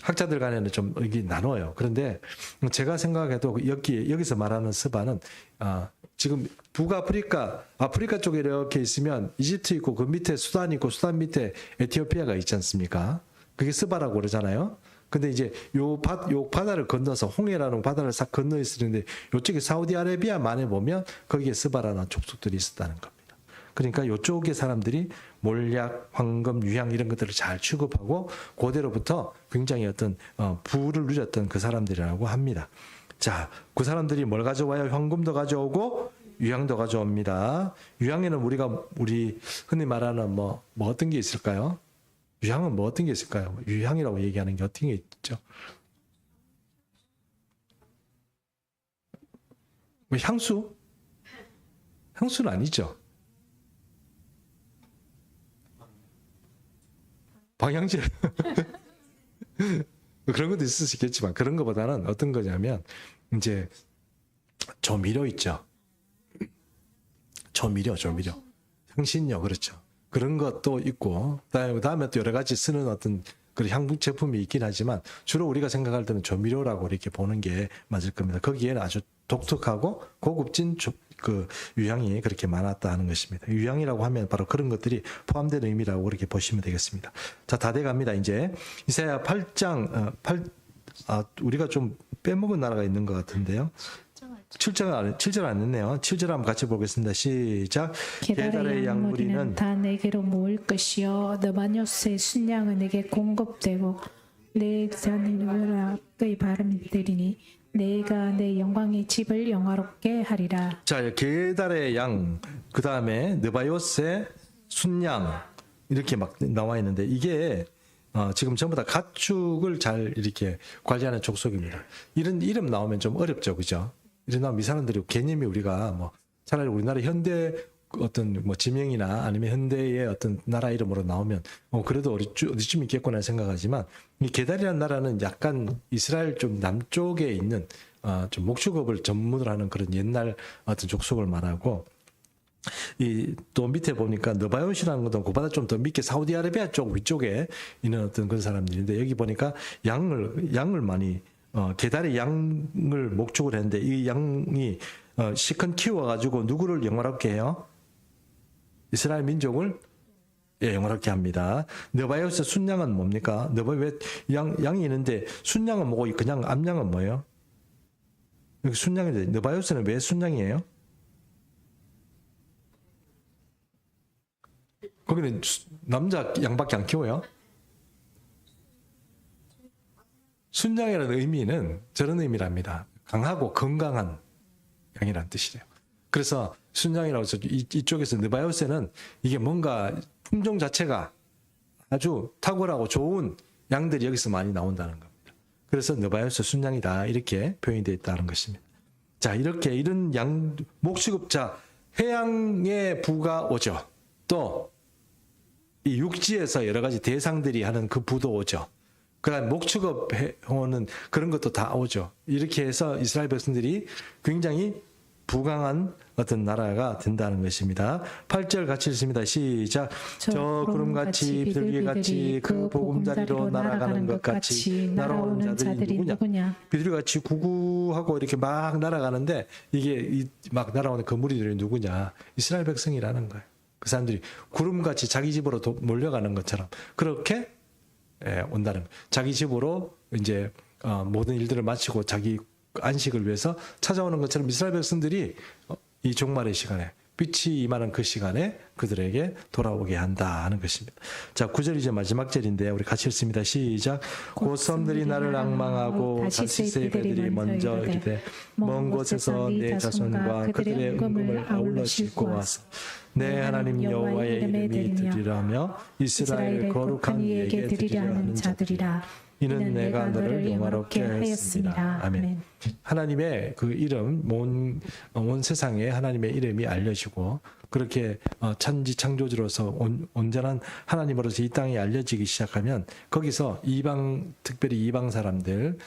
학자들 간에는 좀 의견이 나눠요. 그런데 제가 생각해도 여기서 말하는 스바는 지금 아프리카 쪽에 이렇게 있으면 이집트 있고 그 밑에 수단 있고 수단 밑에 에티오피아가 있지 않습니까? 그게 스바라고 그러잖아요. 근데 이제 요 바다를 건너서 홍해라는 바다를 싹 건너 있었는데 요쪽에 사우디아라비아만에 보면 거기에 스바라는 족속들이 있었다는 겁니다. 그러니까 요쪽의 사람들이 몰약, 황금, 유향 이런 것들을 잘 취급하고 고대로부터 굉장히 어떤 부를 누렸던 그 사람들이라고 합니다. 자, 그 사람들이 뭘 가져와요? 황금도 가져오고 유향도 가져옵니다. 유향에는 우리 흔히 말하는 뭐 어떤 게 있을까요? 유향은 뭐 어떤 게 있을까요? 유향이라고 얘기하는 게 어떤 게 있죠? 뭐 향수? 향수는 아니죠. 방향제. 그런 것도 있을 수 있겠지만 그런 것보다는 어떤 거냐면 이제 조미료 있죠. 조미료. 향신료 그렇죠. 그런 것도 있고 그다음에 또 여러 가지 쓰는 어떤 그런 향분 제품이 있긴 하지만 주로 우리가 생각할 때는 조미료라고 이렇게 보는 게 맞을 겁니다. 거기에는 아주 독특하고 고급진 그 유향이 그렇게 많았다 하는 것입니다. 유향이라고 하면 바로 그런 것들이 포함된 의미라고 그렇게 보시면 되겠습니다. 자, 다 돼갑니다. 이제 이사야 8장 우리가 좀 빼먹은 나라가 있는 것 같은데요. 7절 안 했네요. 7절 한번 같이 보겠습니다. 시작. 게달의 양무리는 다 내게로 모일 것이요 느바요스의 순양은 내게 공급되고 내 자녀의 발음이 들리니 내가 내 영광의 집을 영화롭게 하리라. 자, 게달의 양, 그 다음에 느바요스의 순양 이렇게 막 나와 있는데 이게 지금 전부 다 가축을 잘 이렇게 관리하는 족속입니다. 이런 이름 나오면 좀 어렵죠, 그죠? 이런 나오면 이 사람들이 개념이 우리가 뭐 차라리 우리나라 현대 어떤 뭐 지명이나 아니면 현대의 어떤 나라 이름으로 나오면 그래도 어디쯤 있겠구나 생각하지만 이 게달이라는 나라는 약간 이스라엘 좀 남쪽에 있는 좀 목축업을 전문으로 하는 그런 옛날 어떤 족속을 말하고 이 또 밑에 보니까 느바요시라는 것도 그보다 좀 더 밑에 사우디아라비아 쪽 위쪽에 있는 어떤 그런 사람들인데 여기 보니까 양을 많이 게달의 양을 목축을 했는데 이 양이 시큰 키워가지고 누구를 영화롭게 해요? 이스라엘 민족을 영화롭게 합니다. 느바요스 순양은 뭡니까? 왜 양이 있는데 순양은 뭐고 그냥 암양은 뭐예요? 여기 순양인데 느바요스는 왜 순양이에요? 거기는 남자 양밖에 안 키워요. 순양이라는 의미는 저런 의미랍니다. 강하고 건강한 양이라는 뜻이래요. 그래서 순양이라고 해서 이쪽에서 느바요세는 이게 뭔가 품종 자체가 아주 탁월하고 좋은 양들이 여기서 많이 나온다는 겁니다. 그래서 느바요세 순양이다 이렇게 표현이 되어 있다는 것입니다. 자, 이렇게 이런 양 목축업자 해양의 부가 오죠. 또 이 육지에서 여러 가지 대상들이 하는 그 부도 오죠. 그다음 목축업 해오는 그런 것도 다 오죠. 이렇게 해서 이스라엘 백성들이 굉장히 부강한 어떤 나라가 된다는 것입니다. 8절 같이 읽습니다. 시작. 저 구름같이 비둘기같이 그 보금자리로 날아가는 것 같이 날아오는 자들이 누구냐? 비둘기같이 구구하고 이렇게 막 날아가는데 이게 막 날아오는 그 무리들이 누구냐? 이스라엘 백성이라는 거예요. 그 사람들이 구름같이 자기 집으로 몰려가는 것처럼 그렇게 온다는 거예요. 자기 집으로 이제 모든 일들을 마치고 자기 안식을 위해서 찾아오는 것처럼 이스라엘 백성들이 이 종말의 시간에 빛이 임하는 그 시간에 그들에게 돌아오게 한다 하는 것입니다. 자, 9절 이제 마지막 절인데 우리 같이 읽습니다. 시작. 곧 섬들이 나를 앙망하고 다시스의 배들이 먼저 이르되 먼 곳에서 내 자손과 그들의 은금을 아울러 싣고 와서 내 하나님 여호와의 이름이 드리라며 이스라엘 거룩한 이에게 드리려 하는 자들이라. 이는 내가 너를 영화롭게 하였습니다. 아멘. 하나님의 그 이름, 온 세상에 하나님의 이름이 알려지고 그렇게 천지 창조주로서 온전한 하나님으로서 이 땅에 알려지기 시작하면 거기서 특별히 이방 사람들,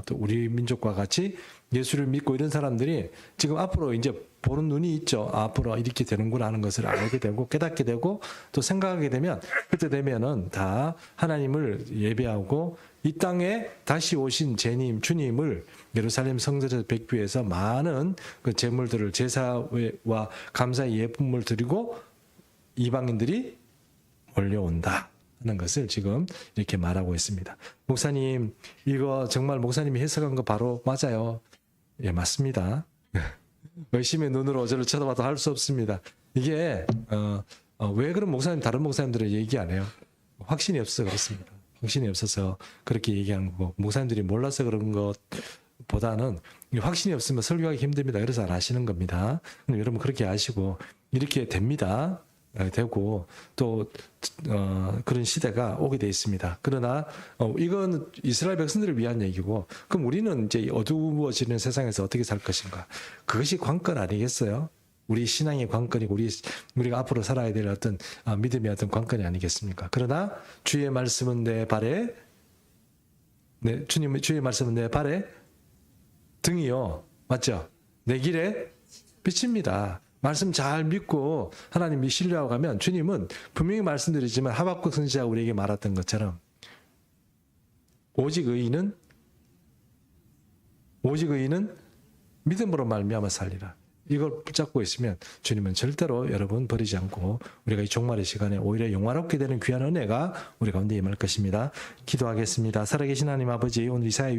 또 우리 민족과 같이 예수를 믿고 이런 사람들이 지금 앞으로 이제 보는 눈이 있죠. 앞으로 이렇게 되는구나 하는 것을 알게 되고 깨닫게 되고 또 생각하게 되면 그때 되면은 다 하나님을 예배하고 이 땅에 다시 오신 주님을 예루살렘 성전에서 뵙기 위해서 많은 그 제물들을 제사와 감사의 예품을 드리고 이방인들이 몰려온다 하는 것을 지금 이렇게 말하고 있습니다. 목사님, 이거 정말 목사님이 해석한 거 바로 맞아요. 예, 맞습니다. 의심의 눈으로 저를 쳐다봐도 할 수 없습니다. 이게 왜 그런 다른 목사님들은 얘기 안 해요? 확신이 없어서 그렇습니다. 확신이 없어서 그렇게 얘기하는 거고 목사님들이 몰라서 그런 것보다는 확신이 없으면 설교하기 힘듭니다. 그래서 안 하시는 겁니다. 여러분 그렇게 아시고 이렇게 됩니다. 되고 또 그런 시대가 오게 돼 있습니다. 그러나 이건 이스라엘 백성들을 위한 얘기고 그럼 우리는 이제 어두워지는 세상에서 어떻게 살 것인가? 그것이 관건 아니겠어요? 우리 신앙의 관건이고 우리가 앞으로 살아야 될 어떤 믿음의 어떤 관건이 아니겠습니까? 그러나 주의 말씀은 내 발에 주의 말씀은 내 발에 등이요. 맞죠? 내 길에 빛입니다. 말씀 잘 믿고 하나님이 신뢰하고 가면 주님은 분명히 말씀드리지만 하박국 선지자가 우리에게 말했던 것처럼 오직 의인은 믿음으로 말미암아 살리라. 이걸 붙잡고 있으면 주님은 절대로 여러분 버리지 않고 우리가 이 종말의 시간에 오히려 영화롭게 되는 귀한 은혜가 우리 가운데 임할 것입니다. 기도하겠습니다. 살아계신 하나님 아버지, 오늘 이사야